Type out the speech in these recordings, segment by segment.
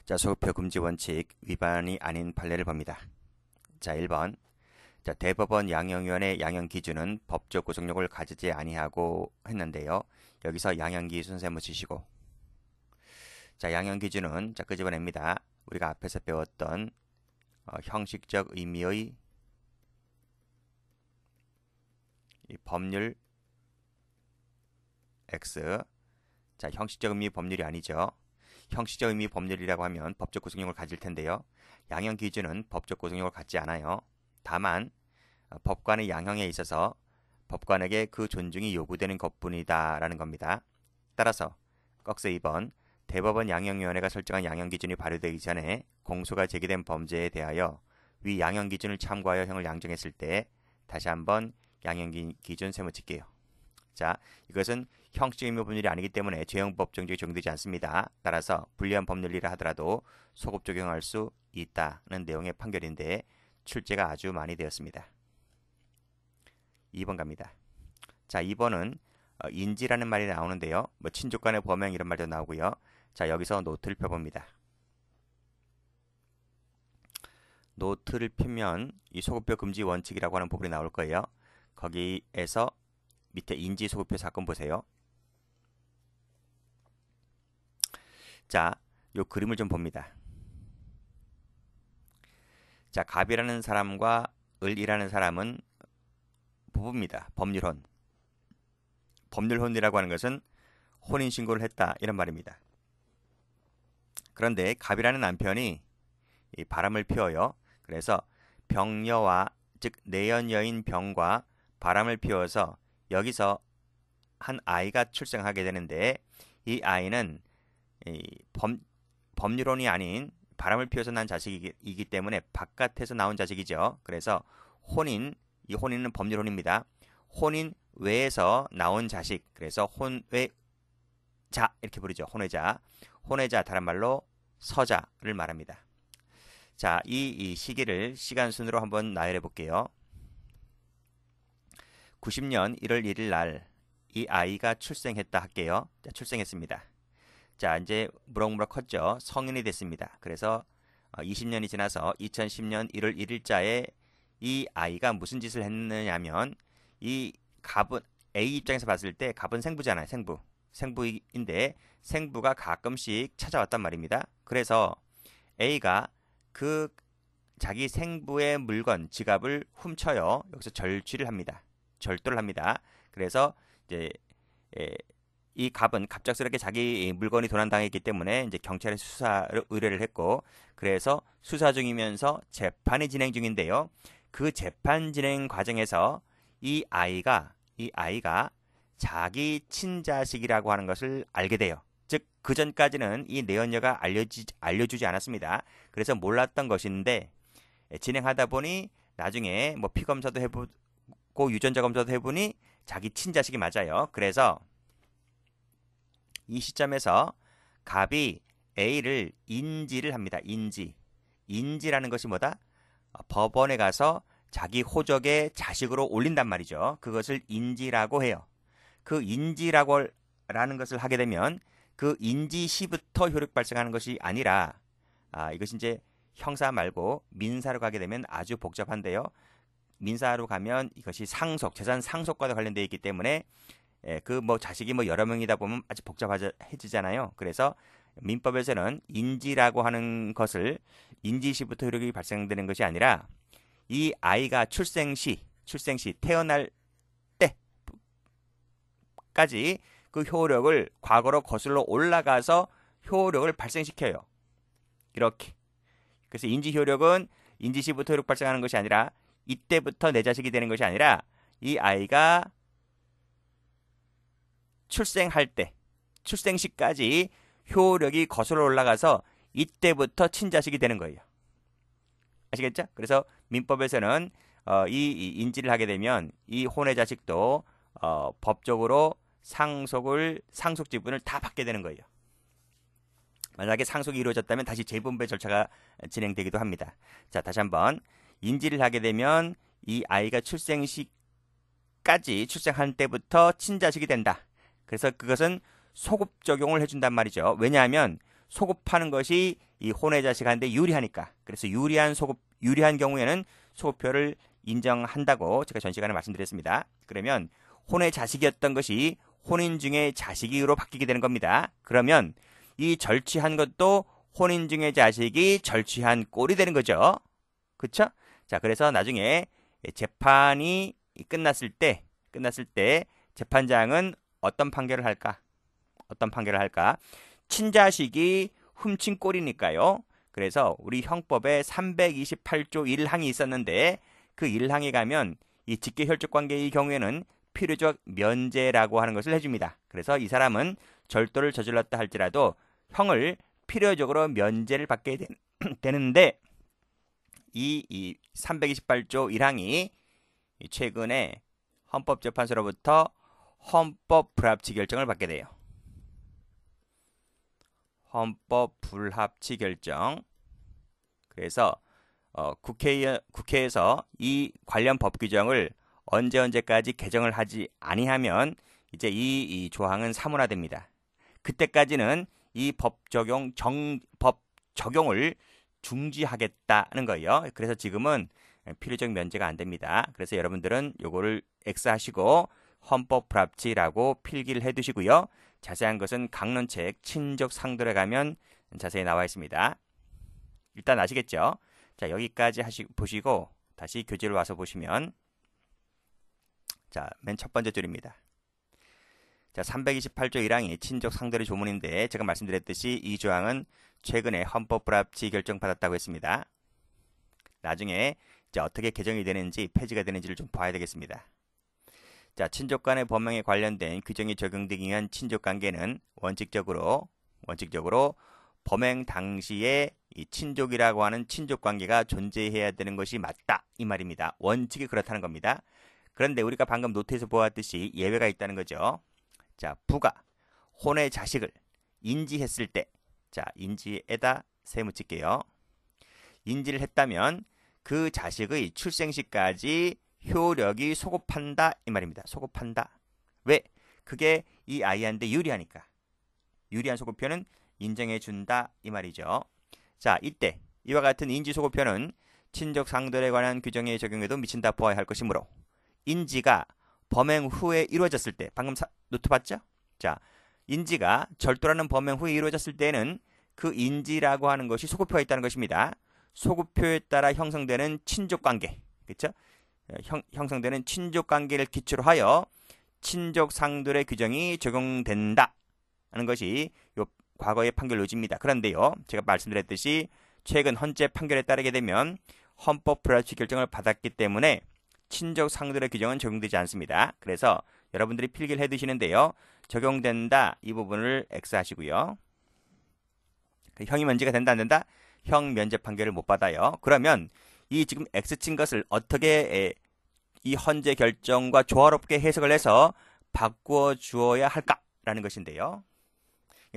자, 소급표 금지 원칙 위반이 아닌 판례를 봅니다. 자, 1번. 자, 대법원 양형위원회 양형 기준은 법적 구속력을 가지지 아니하고 했는데요. 여기서 양형기 순서 한번 주시고. 자, 양형 기준은 자, 끄집어냅니다. 우리가 앞에서 배웠던 형식적 의미의 이 법률 X. 자, 형식적 의미 법률이 아니죠. 형식적 의미 법률이라고 하면 법적 구속력을 가질 텐데요. 양형 기준은 법적 구속력을 갖지 않아요. 다만 법관의 양형에 있어서 법관에게 그 존중이 요구되는 것뿐이다 라는 겁니다. 따라서 꺽쇠 2번 대법원 양형위원회가 설정한 양형 기준이 발효되기 전에 공소가 제기된 범죄에 대하여 위 양형 기준을 참고하여 형을 양정했을 때 다시 한번 양형 기준 세모칠게요. 자, 이것은 형식 의미 법률이 아니기 때문에 죄형법 정직에 적용되지 않습니다. 따라서 불리한 법률이라 하더라도 소급 적용할 수 있다는 내용의 판결인데 출제가 아주 많이 되었습니다. 2번 갑니다. 자, 2번은 인지라는 말이 나오는데요. 뭐 친족 간의 범행 이런 말도 나오고요. 자, 여기서 노트를 펴봅니다. 노트를 펴면 이 소급표 금지 원칙이라고 하는 부분이 나올 거예요. 거기에서 밑에 인지 소급표 사건 보세요. 자, 요 그림을 좀 봅니다. 자, 갑이라는 사람과 을이라는 사람은 부부입니다. 법률혼. 법률혼이라고 하는 것은 혼인신고를 했다 이런 말입니다. 그런데 갑이라는 남편이 이 바람을 피워요. 그래서 병여와 즉 내연여인 병과 바람을 피워서 여기서 한 아이가 출생하게 되는데 이 아이는 법률혼이 아닌 바람을 피워서 난 자식이기 때문에 바깥에서 나온 자식이죠. 그래서 이 혼인은 법률혼입니다. 혼인 외에서 나온 자식, 그래서 혼외자 이렇게 부르죠. 혼외자 다른 말로 서자를 말합니다. 자, 이 시기를 시간 순으로 한번 나열해 볼게요. 90년 1월 1일 날 이 아이가 출생했다 할게요. 자, 출생했습니다. 자, 이제 무럭무럭 컸죠. 성인이 됐습니다. 그래서 20년이 지나서 2010년 1월 1일자에 이 아이가 무슨 짓을 했느냐면 이 갑은 A 입장에서 봤을 때 갑은 생부잖아요. 생부인데 생부가 가끔씩 찾아왔단 말입니다. 그래서 A가 그 자기 생부의 물건, 지갑을 훔쳐요. 여기서 절도를 합니다. 그래서 이제 이 갑은 갑작스럽게 자기 물건이 도난당했기 때문에 이제 경찰에 수사를 의뢰를 했고, 그래서 수사 중이면서 재판이 진행 중인데요. 그 재판 진행 과정에서 이 아이가 자기 친자식이라고 하는 것을 알게 돼요. 즉, 그 전까지는 이 내연녀가 알려주지 않았습니다. 그래서 몰랐던 것인데 진행하다 보니 나중에 뭐 피검사도 해보고 유전자 검사도 해보니 자기 친자식이 맞아요. 그래서 이 시점에서 갑이 A를 인지를 합니다. 인지라는 것이 뭐다? 법원에 가서 자기 호적의 자식으로 올린단 말이죠. 그것을 인지라고 해요. 그 인지라는 것을 하게 되면 그 인지 시부터 효력 발생하는 것이 아니라 이것이 이제 형사 말고 민사로 가게 되면 아주 복잡한데요. 민사로 가면 이것이 재산 상속과도 관련되어 있기 때문에 그 자식이 여러 명이다 보면 아주 복잡해지잖아요. 그래서 민법에서는 인지라고 하는 것을 인지 시부터 효력이 발생되는 것이 아니라 이 아이가 출생 시 태어날 때까지 그 효력을 과거로 거슬러 올라가서 효력을 발생시켜요. 이렇게. 그래서 인지 효력은 인지 시부터 효력 발생하는 것이 아니라 이때부터 내 자식이 되는 것이 아니라 이 아이가 출생할 때, 출생 시까지 효력이 거슬러 올라가서 이때부터 친자식이 되는 거예요. 아시겠죠? 그래서 민법에서는 이 인지를 하게 되면 이 혼의 자식도 법적으로 상속 지분을 다 받게 되는 거예요. 만약에 상속이 이루어졌다면 다시 재분배 절차가 진행되기도 합니다. 자, 다시 한번 인지를 하게 되면 이 아이가 출생한 때부터 친자식이 된다. 그래서 그것은 소급 적용을 해준단 말이죠. 왜냐하면 소급하는 것이 이 혼외 자식한테 유리하니까. 그래서 유리한 경우에는 소급표를 인정한다고 제가 전 시간에 말씀드렸습니다. 그러면 혼외 자식이었던 것이 혼인 중의 자식으로 바뀌게 되는 겁니다. 그러면 이 절취한 것도 혼인 중의 자식이 절취한 꼴이 되는 거죠. 그쵸? 자, 그래서 나중에 재판이 끝났을 때 재판장은 어떤 판결을 할까? 친자식이 훔친 꼴이니까요. 그래서 우리 형법에 328조 1항이 있었는데 그 1항에 가면 이 직계혈족관계의 경우에는 필요적 면제라고 하는 것을 해줍니다. 그래서 이 사람은 절도를 저질렀다 할지라도 형을 필요적으로 면제를 받게 되는데 이 328조 1항이 최근에 헌법재판소로부터 헌법 불합치 결정을 받게 돼요. 헌법 불합치 결정. 그래서 국회에서 이 관련 법 규정을 언제까지 개정을 하지 아니하면 이제 이 조항은 사문화됩니다. 그때까지는 이 법 적용을 중지하겠다는 거예요. 그래서 지금은 필요적 면제가 안 됩니다. 그래서 여러분들은 요거를 X하시고 헌법 불합치라고 필기를 해 두시고요. 자세한 것은 강론책 친족 상도에 가면 자세히 나와 있습니다. 일단 아시겠죠? 자, 여기까지 보시고 다시 교재로 와서 보시면 자, 맨 첫 번째 줄입니다. 자, 328조 1항이 친족 상도의 조문인데 제가 말씀드렸듯이 이 조항은 최근에 헌법 불합치 결정받았다고 했습니다. 나중에 이제 어떻게 개정이 되는지 폐지가 되는지를 좀 봐야 되겠습니다. 자, 친족 간의 법령에 관련된 규정이 적용되기 위한 친족 관계는 원칙적으로 범행 당시에 이 친족이라고 하는 친족 관계가 존재해야 되는 것이 맞다 이 말입니다. 원칙이 그렇다는 겁니다. 그런데 우리가 방금 노트에서 보았듯이 예외가 있다는 거죠. 자, 부가 혼의 자식을 인지했을 때, 자, 인지에다 세 묻힐게요. 인지를 했다면 그 자식의 출생시까지 효력이 소급한다 이 말입니다. 소급한다. 왜? 그게 이 아이한테 유리하니까. 유리한 소급표는 인정해준다 이 말이죠. 자, 이때 이와 같은 인지소급표는 친족 상들에 관한 규정의 적용에도 미친다 보아야 할 것이므로 인지가 범행 후에 이루어졌을 때, 방금 노트 봤죠? 자, 인지가 절도라는 범행 후에 이루어졌을 때는 그 인지라고 하는 것이 소급표가 있다는 것입니다. 소급표에 따라 형성되는 친족관계, 그렇죠? 형성되는 친족관계를 기초로 하여 친족 상들의 규정이 적용된다 하는 것이 요 과거의 판결 요지입니다. 그런데요, 제가 말씀드렸듯이 최근 헌재 판결에 따르게 되면 헌법 불합치 결정을 받았기 때문에 친족 상들의 규정은 적용되지 않습니다. 그래서 여러분들이 필기를 해두시는데요, 적용된다 이 부분을 X 하시고요. 형이 면제가 된다 안 된다? 형 면제 판결을 못 받아요. 그러면 이 지금 X 친 것을 어떻게 이 헌재 결정과 조화롭게 해석을 해서 바꾸어 주어야 할까라는 것인데요.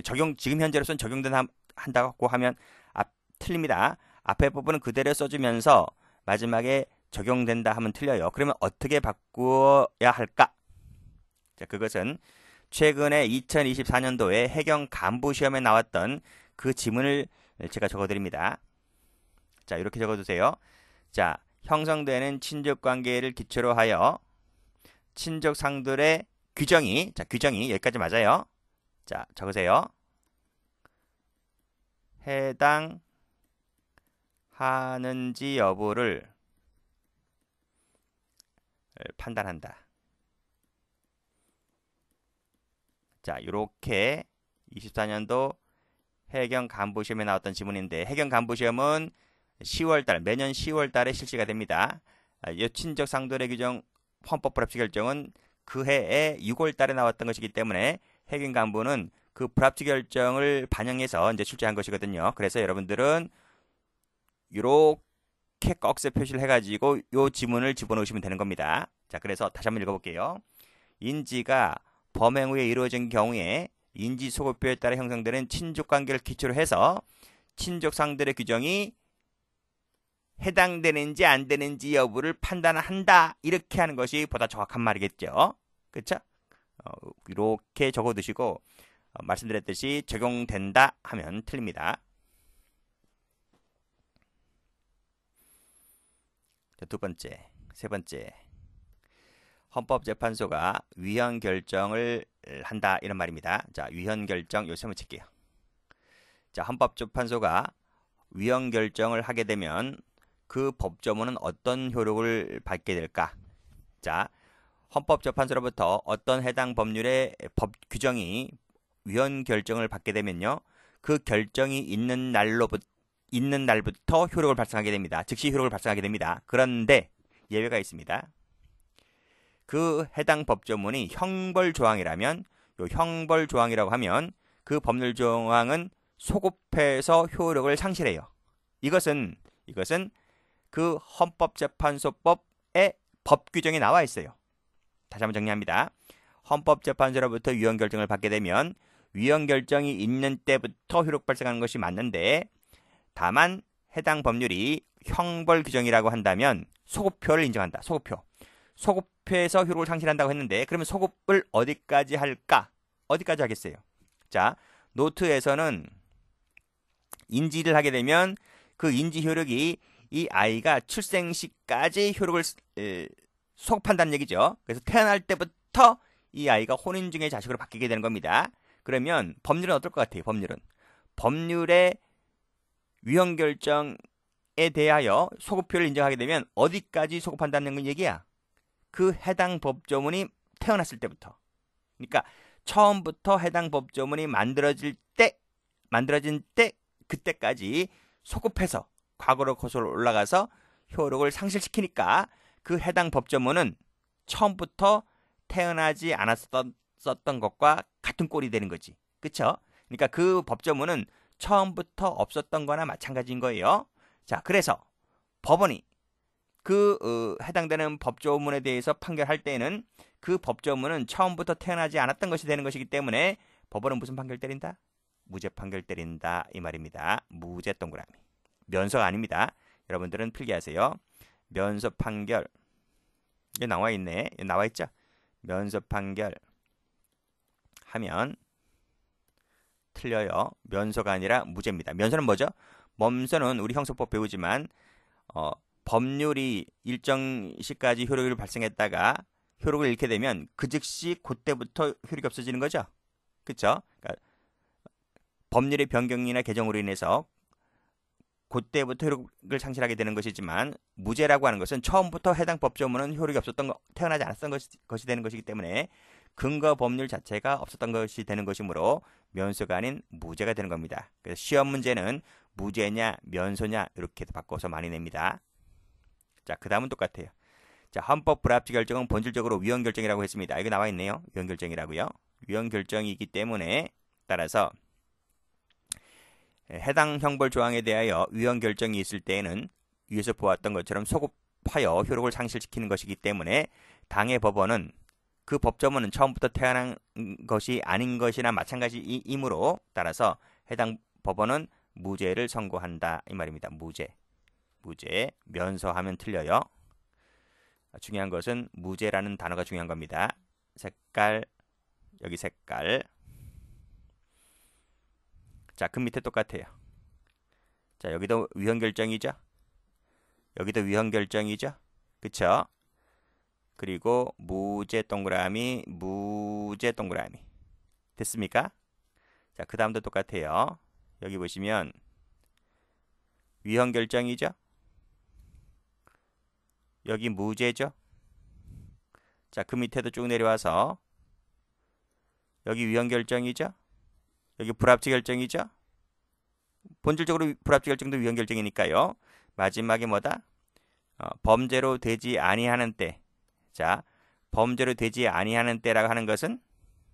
지금 현재로서는 적용된다고 하면 틀립니다. 앞에 부분은 그대로 써주면서 마지막에 적용된다 하면 틀려요. 그러면 어떻게 바꾸어야 할까? 자, 그것은 최근에 2024년도에 해경 간부 시험에 나왔던 그 지문을 제가 적어드립니다. 자, 이렇게 적어두세요. 자, 형성되는 친족 관계를 기초로 하여 친족 상들의 규정이 여기까지 맞아요. 자, 적으세요. 해당하는지 여부를 판단한다. 자, 이렇게 24년도 해경 간부시험에 나왔던 지문인데, 해경 간부시험은 10월달, 매년 10월달에 실시가 됩니다. 이 친족 상들의 규정 헌법 불합치 결정은 그 해에 6월달에 나왔던 것이기 때문에 해경 간부는 그 불합치 결정을 반영해서 이제 출제한 것이거든요. 그래서 여러분들은 이렇게 꺽쇠 표시를 해가지고 이 지문을 집어넣으시면 되는 겁니다. 자, 그래서 다시 한번 읽어볼게요. 인지가 범행 후에 이루어진 경우에 인지 소급표에 따라 형성되는 친족 관계를 기초로 해서 친족 상들의 규정이 해당되는지 안 되는지 여부를 판단한다. 이렇게 하는 것이 보다 정확한 말이겠죠. 그렇죠? 이렇게 적어두시고 말씀드렸듯이 적용된다 하면 틀립니다. 자, 두 번째, 세 번째. 헌법재판소가 위헌 결정을 한다 이런 말입니다. 자, 위헌 결정 요 세모 칠게요. 자, 헌법재판소가 위헌 결정을 하게 되면 그 법조문은 어떤 효력을 받게 될까? 자, 헌법재판소로부터 어떤 해당 법률의 법 규정이 위헌 결정을 받게 되면요, 그 결정이 있는 날부터 효력을 발생하게 됩니다. 즉시 효력을 발생하게 됩니다. 그런데 예외가 있습니다. 그 해당 법조문이 형벌조항이라면, 요 형벌조항이라고 하면 그 법률 조항은 소급해서 효력을 상실해요. 이것은 그 헌법재판소법의 법 규정에 나와 있어요. 다시 한번 정리합니다. 헌법재판소로부터 위헌 결정을 받게 되면 위헌 결정이 있는 때부터 효력 발생하는 것이 맞는데, 다만 해당 법률이 형벌 규정이라고 한다면 소급표를 인정한다. 소급표에서 효력을 상실한다고 했는데, 그러면 소급을 어디까지 할까? 어디까지 하겠어요? 자, 노트에서는 인지를 하게 되면 그 인지 효력이 이 아이가 출생 시까지 효력을 소급한다는 얘기죠. 그래서 태어날 때부터 이 아이가 혼인 중에 자식으로 바뀌게 되는 겁니다. 그러면 법률은 어떨 것 같아요? 법률의 위헌 결정에 대하여 소급표를 인정하게 되면 어디까지 소급한다는 얘기야? 그 해당 법조문이 태어났을 때부터. 그러니까 처음부터 해당 법조문이 만들어진 때 그때까지 소급해서 과거로 거슬러 올라가서 효력을 상실시키니까 그 해당 법조문은 처음부터 태어나지 않았었던 것과 같은 꼴이 되는 거지. 그쵸? 그러니까 그 법조문은 처음부터 없었던 거나 마찬가지인 거예요. 자, 그래서 법원이 그 해당되는 법조문에 대해서 판결할 때에는 그 법조문은 처음부터 태어나지 않았던 것이 되는 것이기 때문에 법원은 무슨 판결 때린다? 무죄 판결 때린다 이 말입니다. 무죄 동그라미. 면서가 아닙니다. 여러분들은 필기하세요. 면서 판결. 이게 나와 있네. 나와 있죠? 면서 판결 하면 틀려요. 면서가 아니라 무죄입니다. 면서는 뭐죠? 면서는 우리 형사법 배우지만 법률이 일정 시까지 효력을 발생했다가 효력을 잃게 되면 그 즉시 그때부터 효력이 없어지는 거죠. 그렇죠? 그러니까 법률의 변경이나 개정으로 인해서 그때부터 효력을 상실하게 되는 것이지만, 무죄라고 하는 것은 처음부터 해당 법조문은 효력이 없었던 태어나지 않았던 것이 되는 것이기 때문에 근거 법률 자체가 없었던 것이 되는 것이므로 면소가 아닌 무죄가 되는 겁니다. 그래서 시험 문제는 무죄냐 면소냐 이렇게 바꿔서 많이 냅니다. 자, 그 다음은 똑같아요. 자, 헌법 불합치 결정은 본질적으로 위헌 결정이라고 했습니다. 이거 나와 있네요. 위헌 결정이라고요. 위헌 결정이기 때문에 따라서 해당 형벌 조항에 대하여 위헌 결정이 있을 때에는 위에서 보았던 것처럼 소급하여 효력을 상실시키는 것이기 때문에 당해 법원은 그 법조문은 처음부터 태어난 것이 아닌 것이나 마찬가지이므로 따라서 해당 법원은 무죄를 선고한다 이 말입니다. 무죄. 면서하면 틀려요. 중요한 것은 무죄라는 단어가 중요한 겁니다. 색깔, 여기 색깔. 자, 그 밑에 똑같아요. 자, 여기도 위헌 결정이죠. 여기도 위헌 결정이죠. 그쵸? 그리고 무죄 동그라미, 무죄 동그라미. 됐습니까? 자, 그 다음도 똑같아요. 여기 보시면 위헌 결정이죠. 여기 무죄죠. 자, 그 밑에도 쭉 내려와서 여기 위헌 결정이죠. 여기 불합치 결정이죠. 본질적으로 불합치 결정도 위헌 결정이니까요. 마지막에 뭐다? 범죄로 되지 아니하는 때. 자, 범죄로 되지 아니하는 때라고 하는 것은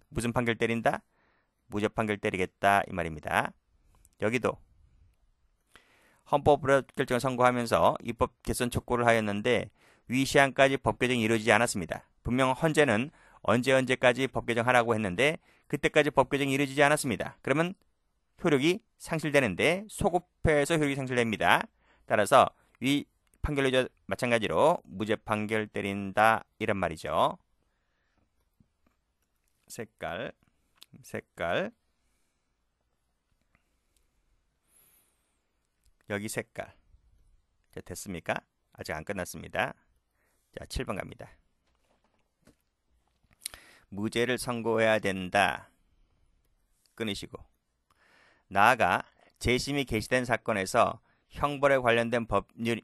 무슨 판결 때린다? 무죄 판결 때리겠다 이 말입니다. 여기도 헌법 불합치 결정을 선고하면서 입법 개선 촉구를 하였는데 위 시한까지 법 개정이 이루어지지 않았습니다. 분명 헌재는 언제까지 법 개정하라고 했는데 그때까지 법 개정이 이루어지지 않았습니다. 그러면 효력이 상실되는데 소급해서 효력이 상실됩니다. 따라서 위 판결과 마찬가지로 무죄 판결 때린다 이런 말이죠. 색깔 여기 색깔. 자, 됐습니까? 아직 안 끝났습니다. 자, 7번 갑니다. 무죄를 선고해야 된다. 끊으시고. 나아가 재심이 개시된 사건에서 형벌에 관련된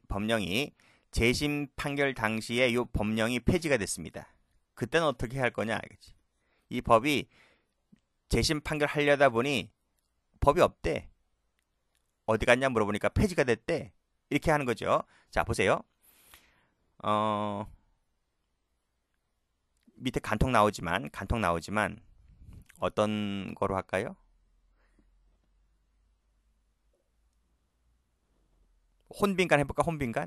법령이 재심 판결 당시에 이 법령이 폐지가 됐습니다. 그때는 어떻게 할 거냐? 이 법이 재심 판결 하려다 보니 법이 없대. 어디 갔냐 물어보니까 폐지가 됐대. 이렇게 하는 거죠. 자, 보세요. 밑에 간통 나오지만 어떤 거로 할까요? 혼빈간 해볼까? 혼인빙자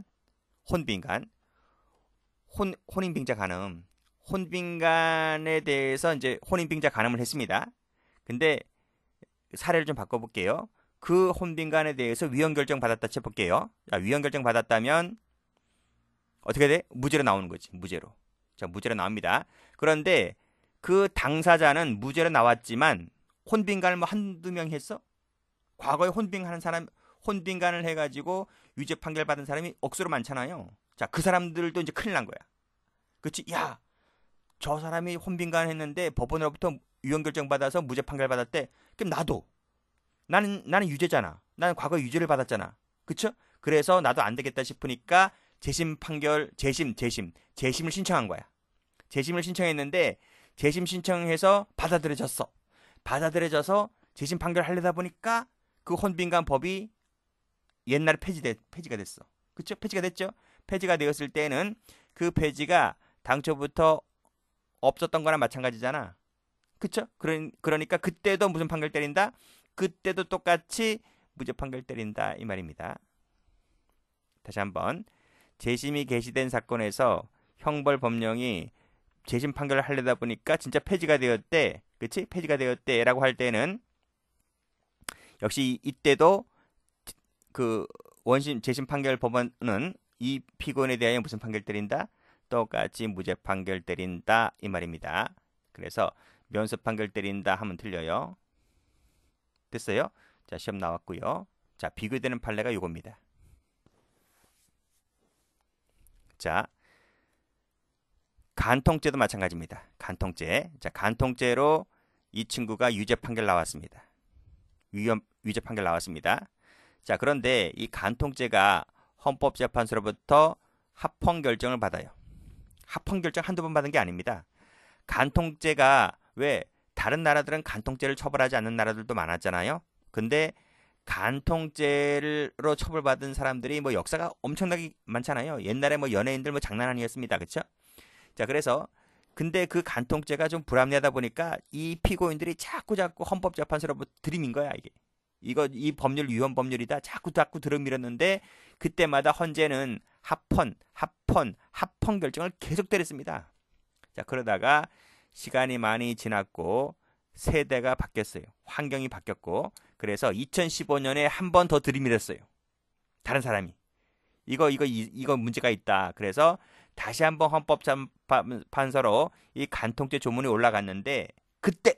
간음. 혼빈간에 대해서 이제 혼인빙자 간음을 했습니다. 근데 사례를 좀 바꿔볼게요. 그 혼빈간에 대해서 위헌 결정 받았다 쳐볼게요. 자, 위헌 결정 받았다면 어떻게 돼? 무죄로 나오는 거지. 무죄로. 자, 무죄로 나옵니다. 그런데 그 당사자는 무죄로 나왔지만 혼빈간을 뭐 한두 명이 했어? 과거에 혼빈간을 해가지고 유죄 판결 받은 사람이 억수로 많잖아요. 자, 그 사람들도 이제 큰일 난 거야. 그렇지? 야, 저 사람이 혼빈간 했는데 법원으로부터 위헌 결정 받아서 무죄 판결 받았대. 그럼 나는 유죄잖아. 나는 과거에 유죄를 받았잖아. 그쵸? 그래서 나도 안 되겠다 싶으니까 재심을 신청한 거야. 재심을 신청했는데 재심 신청해서 받아들여져서 재심 판결 하려다 보니까 그 혼빈간 법이 옛날에 폐지가 됐어. 그쵸? 폐지가 됐죠? 폐지가 되었을 때는 그 폐지가 당초부터 없었던 거나 마찬가지잖아. 그쵸? 그러니까 그때도 무슨 판결 때린다? 그때도 똑같이 무죄 판결 때린다 이 말입니다. 다시 한번. 재심이 개시된 사건에서 형벌 법령이 재심 판결을 하려다 보니까 진짜 폐지가 되었대. 그치? 폐지가 되었대 라고 할 때는 역시 이때도 그 원심 재심 판결 법원은 이 피고인에 대하여 무슨 판결 때린다? 똑같이 무죄 판결 때린다 이 말입니다. 그래서 면소 판결 때린다 하면 틀려요. 됐어요? 자, 시험 나왔고요. 자, 비교되는 판례가 요겁니다. 자, 간통죄도 마찬가지입니다. 간통죄. 자, 간통죄로 이 친구가 유죄 판결 나왔습니다. 유죄 판결 나왔습니다. 자, 그런데 이 간통죄가 헌법재판소로부터 합헌 결정을 받아요. 합헌 결정 한두 번 받은 게 아닙니다. 간통죄가 왜 다른 나라들은 간통죄를 처벌하지 않는 나라들도 많았잖아요. 근데 간통죄로 처벌받은 사람들이 뭐 역사가 엄청나게 많잖아요. 옛날에 뭐 연예인들 뭐 장난 아니었습니다. 그렇죠? 자, 그래서 근데 그 간통죄가 좀 불합리하다 보니까 이 피고인들이 자꾸 헌법재판소로부터 들이민 거야, 이게. 이 법률 위헌 법률이다. 자꾸 들어밀었는데 그때마다 헌재는 합헌 결정을 계속 때렸습니다. 자, 그러다가 시간이 많이 지났고 세대가 바뀌었어요. 환경이 바뀌었고 그래서 2015년에 한 번 더 들이밀었어요. 다른 사람이. 이거 문제가 있다. 그래서 다시 한번 헌법재판소로 이 간통죄 조문이 올라갔는데 그때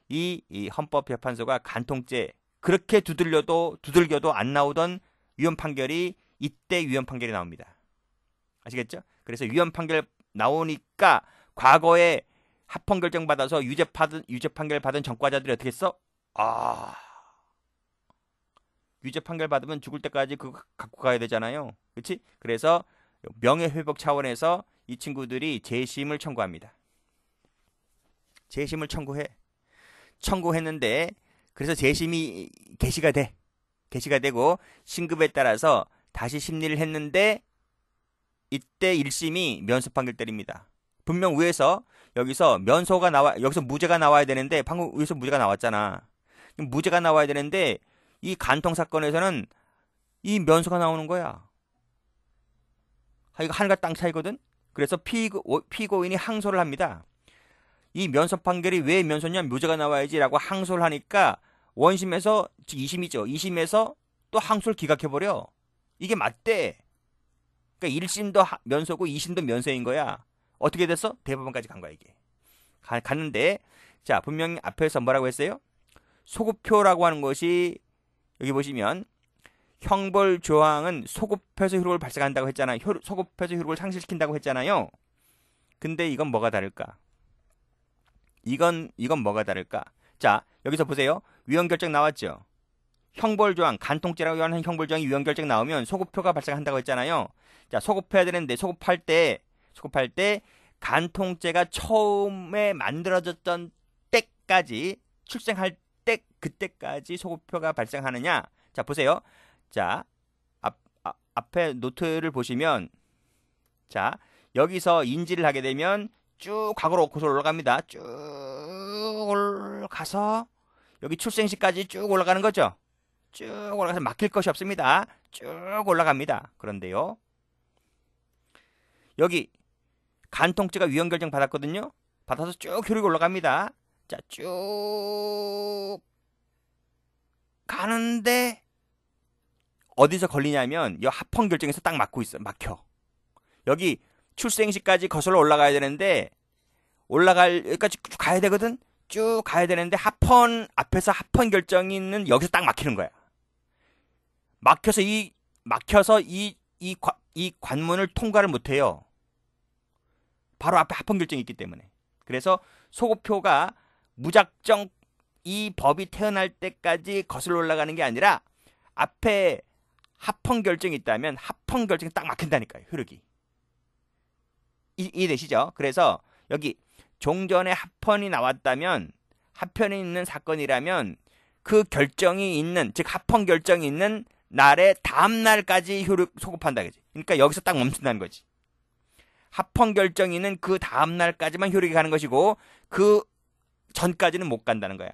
이 헌법재판소가 간통죄 그렇게 두들겨도 안 나오던 위헌 판결이 이때 위헌 판결이 나옵니다. 아시겠죠? 그래서 위헌 판결 나오니까 과거에 합헌 결정 받아서 유죄 판결 받은 전과자들이 어떻게 했어? 유죄 판결 받으면 죽을 때까지 그거 갖고 가야 되잖아요. 그렇지? 그래서 명예회복 차원에서 이 친구들이 재심을 청구합니다. 재심을 청구했는데 그래서 재심이 개시가 되고 신급에 따라서 다시 심리를 했는데 이때 1심이 면소 판결 때립니다. 분명 여기서 무죄가 나와야 되는데 방금 위에서 무죄가 나왔잖아. 무죄가 나와야 되는데 이 간통 사건에서는 이 면소가 나오는 거야. 이거 하늘과 땅 차이거든. 그래서 피고인이 항소를 합니다. 이 면소 판결이 왜 면소냐? 무죄가 나와야지라고 항소를 하니까 원심에서 2심이죠. 2심에서 또 항소를 기각해버려. 이게 맞대. 그러니까 1심도 면소고 2심도 면소인 거야. 어떻게 됐어? 대법원까지 간 거야 이게. 갔는데 자, 분명히 앞에서 뭐라고 했어요? 소급표라고 하는 것이 여기 보시면 형벌 조항은 소급해서 효력을 발생한다고 했잖아요. 소급해서 효력을 상실시킨다고 했잖아요. 근데 이건 뭐가 다를까? 이건 뭐가 다를까? 자, 여기서 보세요. 위헌결정 나왔죠? 형벌조항, 간통죄라고 하는 형벌조항이 위헌결정 나오면 소급효가 발생한다고 했잖아요. 자, 소급해야 되는데 소급할 때 간통죄가 처음에 만들어졌던 때까지 출생할 때 그때까지 소급효가 발생하느냐? 자, 보세요. 자, 앞에 노트를 보시면 자, 여기서 인지를 하게 되면 쭉 과거로 올라갑니다. 쭉 올라가서 여기 출생시까지 쭉 올라가는 거죠. 쭉 올라가서 막힐 것이 없습니다. 쭉 올라갑니다. 그런데요. 여기 간통죄가 위헌결정 받았거든요. 받아서 쭉 효력이 올라갑니다. 자, 쭉 가는데 어디서 걸리냐면 이 합헌결정에서 딱 막혀. 여기 출생시까지 거슬러 올라가야 되는데 올라갈 여기까지 쭉 가야 되거든. 쭉 가야 되는데 앞에서 합헌 결정이 있는 여기서 딱 막히는 거야. 막혀서 이 관문을 통과를 못 해요. 바로 앞에 합헌 결정이 있기 때문에. 그래서 소급효가 무작정 이 법이 태어날 때까지 거슬러 올라가는 게 아니라 앞에 합헌 결정이 있다면 합헌 결정이 딱 막힌다니까요. 효력이. 이해되시죠? 그래서 여기 종전에 합헌이 나왔다면 합헌이 있는 사건이라면 그 결정이 있는 즉 합헌 결정이 있는 날의 다음 날까지 소급한다 그지. 그러니까 여기서 딱 멈춘다는 거지. 합헌 결정이 있는 그 다음 날까지만 효력이 가는 것이고 그 전까지는 못 간다는 거야.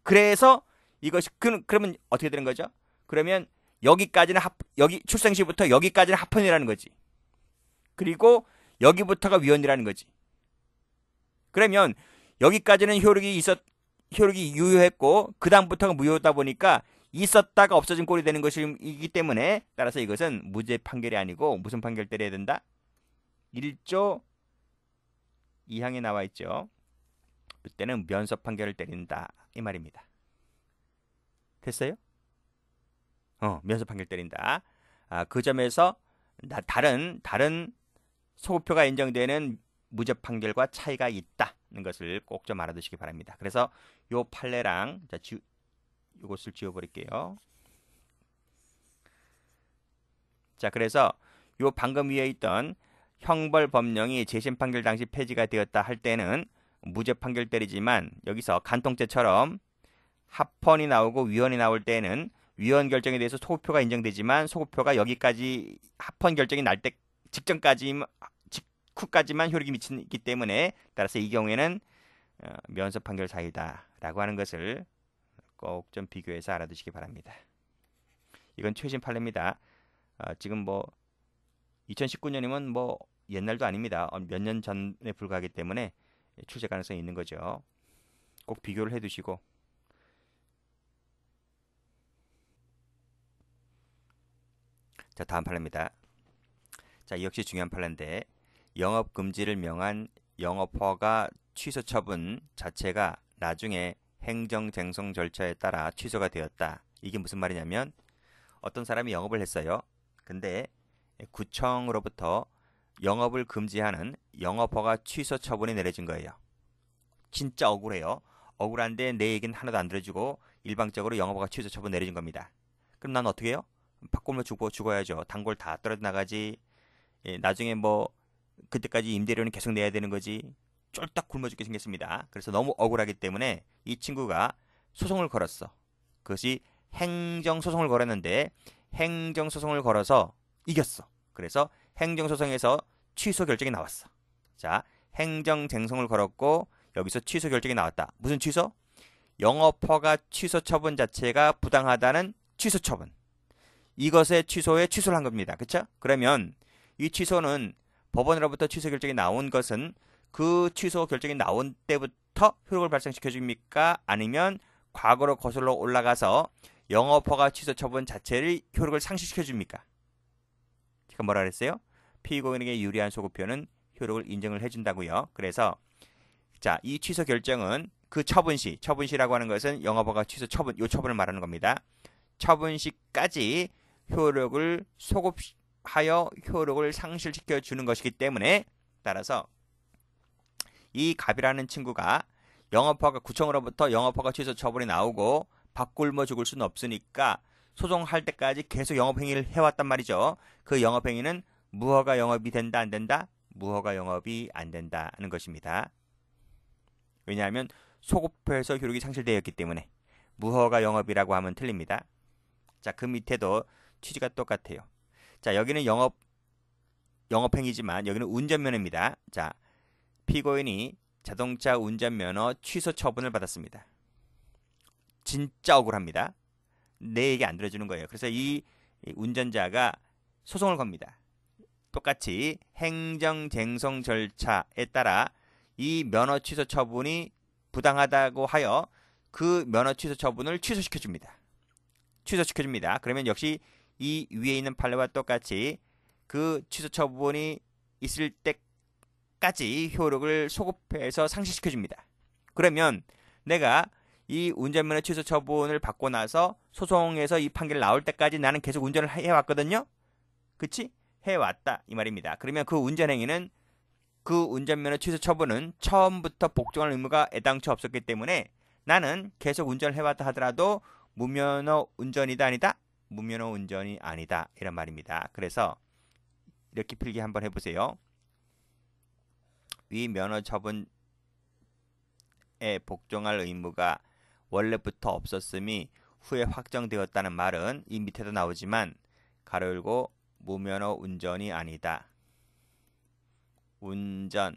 그래서 이것이 그러면 어떻게 되는 거죠? 그러면 여기까지는 여기 출생시부터 여기까지는 합헌이라는 거지. 그리고 여기부터가 위헌이라는 거지. 그러면 여기까지는 효력이 유효했고 그 다음부터가 무효다 보니까 있었다가 없어진 꼴이 되는 것이기 때문에 따라서 이것은 무죄 판결이 아니고 무슨 판결 때려야 된다? 1조 2항에 나와 있죠. 이때는 면서 판결을 때린다 이 말입니다. 됐어요? 면서 판결 때린다. 그 점에서 다른 소급효가 인정되는 무죄 판결과 차이가 있다는 것을 꼭 좀 알아두시기 바랍니다. 그래서 요 판례랑 이것을 지워버릴게요. 자, 그래서 요 방금 위에 있던 형벌 법령이 재심 판결 당시 폐지가 되었다 할 때는 무죄 판결 때리지만 여기서 간통죄처럼 합헌이 나오고 위헌이 나올 때는 위헌 결정에 대해서 소급효가 인정되지만 소급효가 여기까지 합헌 결정이 날 때 직후까지만 효력이 미치기 때문에 따라서 이 경우에는 면서 판결 사유다라고 하는 것을 꼭 좀 비교해서 알아두시기 바랍니다. 이건 최신 판례입니다. 지금 뭐 2019년이면 뭐 옛날도 아닙니다. 몇 년 전에 불과하기 때문에 출제 가능성이 있는 거죠. 꼭 비교를 해두시고 자, 다음 판례입니다. 자, 이 역시 중요한 판례인데 영업 금지를 명한 영업허가 취소 처분 자체가 나중에 행정쟁송 절차에 따라 취소가 되었다. 이게 무슨 말이냐면 어떤 사람이 영업을 했어요. 근데 구청으로부터 영업을 금지하는 영업허가 취소 처분이 내려진 거예요. 진짜 억울해요. 억울한데 내 얘기는 하나도 안 들어주고 일방적으로 영업허가 취소 처분 내려진 겁니다. 그럼 난 어떻게 해요? 바꾸면 죽어야죠. 단골 다 떨어져 나가지. 나중에 뭐 그때까지 임대료는 계속 내야 되는 거지. 쫄딱 굶어 죽게 생겼습니다. 그래서 너무 억울하기 때문에 이 친구가 소송을 걸었어. 그것이 행정소송을 걸었는데 행정소송을 걸어서 이겼어. 그래서 행정소송에서 취소 결정이 나왔어. 자, 행정쟁송을 걸었고 여기서 취소 결정이 나왔다. 무슨 취소? 영업허가 취소 처분 자체가 부당하다는 취소 처분. 이것의 취소에 취소를 한 겁니다. 그렇죠? 그러면 이 취소는 법원으로부터 취소 결정이 나온 것은 그 취소 결정이 나온 때부터 효력을 발생시켜 줍니까? 아니면 과거로 거슬러 올라가서 영업허가 취소 처분 자체를 효력을 상실시켜 줍니까? 제가 뭐라 그랬어요? 피고인에게 유리한 소급효는 효력을 인정을 해준다고요. 그래서 자, 이 취소 결정은 그 처분시라고 하는 것은 영업허가 취소 처분, 요 처분을 말하는 겁니다. 처분 시까지 효력을 소급하여 효력을 상실시켜 주는 것이기 때문에, 따라서 이 갑이라는 친구가 영업허가, 구청으로부터 영업허가 취소 처분이 나오고 밥 굶어 죽을 수는 없으니까 소송할 때까지 계속 영업행위를 해왔단 말이죠. 그 영업행위는 무허가 영업이 된다 안 된다? 무허가 영업이 안 된다는 것입니다. 왜냐하면 소급해서 효력이 상실되었기 때문에. 무허가 영업이라고 하면 틀립니다. 자, 그 밑에도 취지가 똑같아요. 자, 여기는 영업행위지만 여기는 운전면허입니다. 자, 피고인이 자동차 운전면허 취소 처분을 받았습니다. 진짜 억울합니다. 내 얘기 안 들어주는 거예요. 그래서 이 운전자가 소송을 겁니다. 똑같이 행정쟁송 절차에 따라 이 면허 취소 처분이 부당하다고 하여 그 면허 취소 처분을 취소시켜줍니다. 그러면 역시 이 위에 있는 판례와 똑같이 그 취소 처분이 있을 때까지 효력을 소급해서 상실시켜줍니다. 그러면 내가 이 운전면허 취소 처분을 받고 나서 소송에서 이 판결이 나올 때까지 나는 계속 운전을 해왔거든요. 그치? 해왔다 이 말입니다. 그러면 그 운전행위는, 그 운전면허 취소 처분은 처음부터 복종할 의무가 애당초 없었기 때문에 나는 계속 운전을 해왔다 하더라도 무면허 운전이다 아니다? 무면허 운전이 아니다 이런 말입니다. 그래서 이렇게 필기 한번 해보세요. 위 면허 처분에 복종할 의무가 원래부터 없었음이 후에 확정되었다는 말은 이 밑에도 나오지만 가로 열고 무면허 운전이 아니다. 운전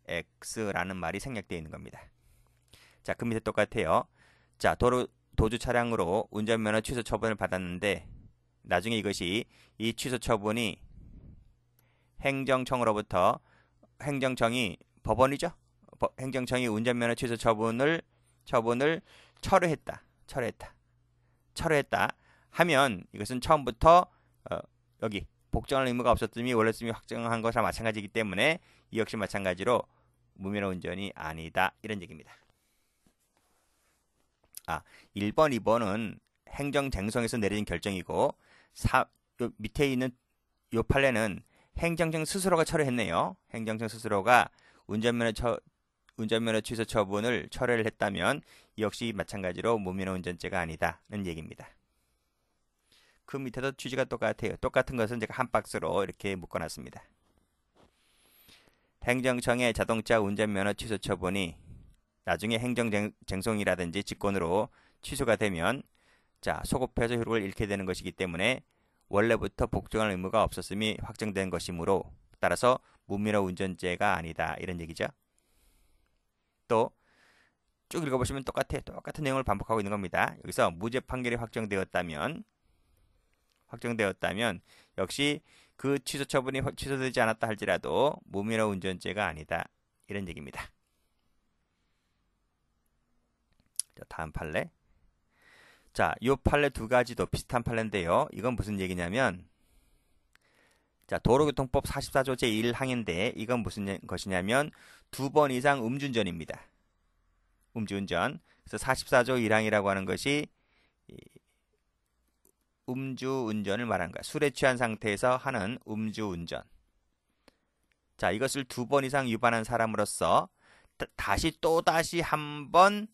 X라는 말이 생략되어 있는 겁니다. 자, 그 밑에 똑같아요. 자, 도주 차량으로 운전면허 취소 처분을 받았는데 나중에 이것이 이 취소 처분이 행정청으로부터, 행정청이 법원이죠. 행정청이 운전면허 취소 처분을 철회했다 하면 이것은 처음부터 여기 복종할 의무가 없었음이 원래음이 확정한 것과 마찬가지이기 때문에 이 역시 마찬가지로 무면허 운전이 아니다 이런 얘기입니다. 1번, 2번은 행정쟁송에서 내려진 결정이고 요 밑에 있는 요 판례는 행정청 스스로가 철회했네요. 행정청 스스로가 운전면허 취소 처분을 철회를 했다면 이 역시 마찬가지로 무면허 운전죄가 아니다는 얘기입니다. 그 밑에도 취지가 똑같아요. 똑같은 것은 제가 한 박스로 이렇게 묶어놨습니다. 행정청의 자동차 운전면허 취소 처분이 나중에 행정쟁송이라든지 직권으로 취소가 되면 자, 소급해서 효력을 잃게 되는 것이기 때문에 원래부터 복종할 의무가 없었음이 확정된 것이므로 따라서 무면허 운전죄가 아니다 이런 얘기죠. 또 쭉 읽어보시면 똑같은 내용을 반복하고 있는 겁니다. 여기서 무죄 판결이 확정되었다면 역시 그 취소 처분이 취소되지 않았다 할지라도 무면허 운전죄가 아니다 이런 얘기입니다. 자, 다음 판례. 자, 이 판례 두 가지도 비슷한 판례인데요. 이건 무슨 얘기냐면, 자, 도로교통법 44조 제1항인데 이건 무슨 것이냐면 2번 이상 음주운전입니다. 음주운전. 그래서 44조 1항이라고 하는 것이 음주운전을 말하는 거야. 술에 취한 상태에서 하는 음주운전. 자, 이것을 2번 이상 위반한 사람으로서 또다시 한 번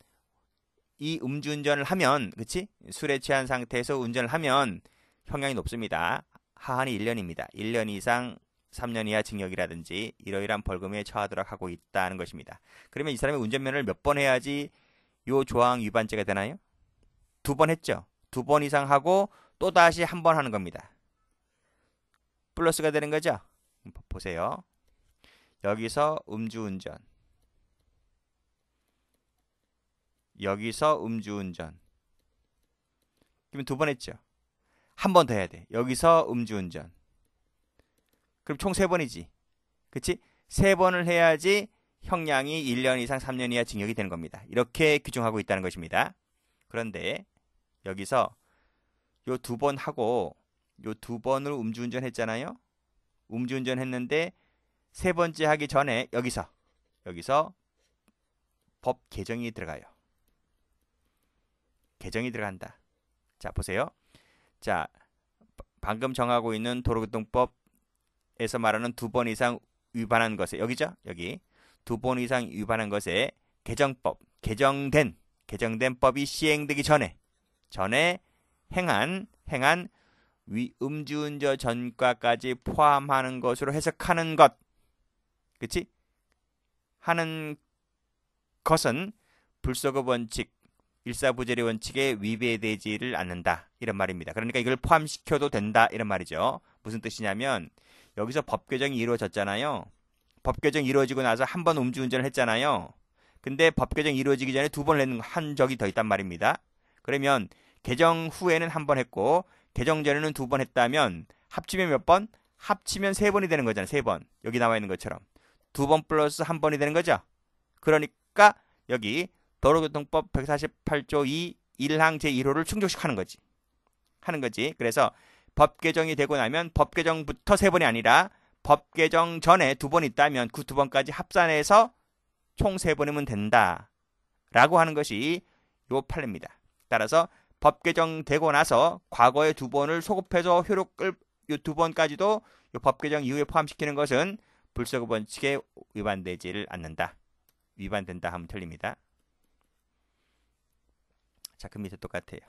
이 음주운전을 하면, 그치? 술에 취한 상태에서 운전을 하면 형량이 높습니다. 하한이 1년입니다. 1년 이상 3년 이하 징역이라든지 이러이러한 벌금에 처하도록 하고 있다는 것입니다. 그러면 이 사람이 운전면허를 몇 번 해야지 요 조항 위반죄가 되나요? 2번 했죠. 2번 이상 하고 또다시 한 번 하는 겁니다. 플러스가 되는 거죠. 보세요. 여기서 음주운전, 여기서 음주운전. 그러면 2번 했죠. 한 번 더 해야 돼. 여기서 음주운전. 그럼 총 3번이지. 그치? 3번을 해야지 형량이 1년 이상 3년 이하 징역이 되는 겁니다. 이렇게 규정하고 있다는 것입니다. 그런데 여기서 요 2번 하고 요 2번으로 음주운전 했잖아요. 음주운전 했는데 3번째 하기 전에 여기서 법 개정이 들어가요. 개정이 들어간다. 자, 보세요. 자, 방금 정하고 있는 도로교통법에서 말하는 2번 이상 위반한 것에, 여기죠? 여기 2번 이상 위반한 것에 개정법, 개정된 법이 시행되기 전에 행한 음주운전 전과까지 포함하는 것으로 해석하는 것, 그치? 하는 것은 불소급 원칙, 일사부재리 원칙에 위배되지를 않는다, 이런 말입니다. 그러니까 이걸 포함시켜도 된다, 이런 말이죠. 무슨 뜻이냐면 여기서 법 개정이 이루어졌잖아요. 법 개정이 이루어지고 나서 한 번 음주운전을 했잖아요. 근데 법 개정이 이루어지기 전에 2번을 한 적이 더 있단 말입니다. 그러면 개정 후에는 한 번 했고 개정 전에는 2번 했다면 합치면 몇 번? 합치면 3번이 되는 거잖아요. 3번. 여기 나와 있는 것처럼 2번 플러스 1번이 되는 거죠. 그러니까 여기 도로교통법 148조 2 1항 제1호를 충족시하는 거지. 그래서 법 개정이 되고 나면 법 개정부터 3번이 아니라 법 개정 전에 2번 있다면 그 2번까지 합산해서 총 3번이면 된다 라고 하는 것이 요 판례입니다. 따라서 법 개정되고 나서 과거의 2번을 소급해서 효력을 요 2번까지도 요 법 개정 이후에 포함시키는 것은 불소급 원칙에 위반되지를 않는다. 위반된다 하면 틀립니다. 자, 그 밑에 똑같아요.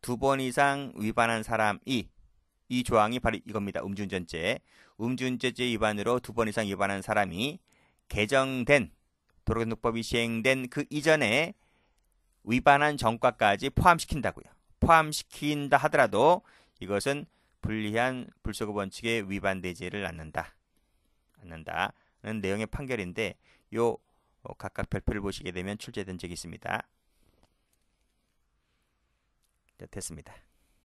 2번 이상 위반한 사람이, 이 조항이 바로 이겁니다. 음주운전죄 위반으로 2번 이상 위반한 사람이 개정된 도로교통법이 시행된 그 이전에 위반한 전과까지 포함시킨다고요. 포함시킨다 하더라도 이것은 불리한 불소급 원칙에 위반되지를 않는다는 내용의 판결인데 요 각각 별표를 보시게 되면 출제된 적이 있습니다. 됐습니다.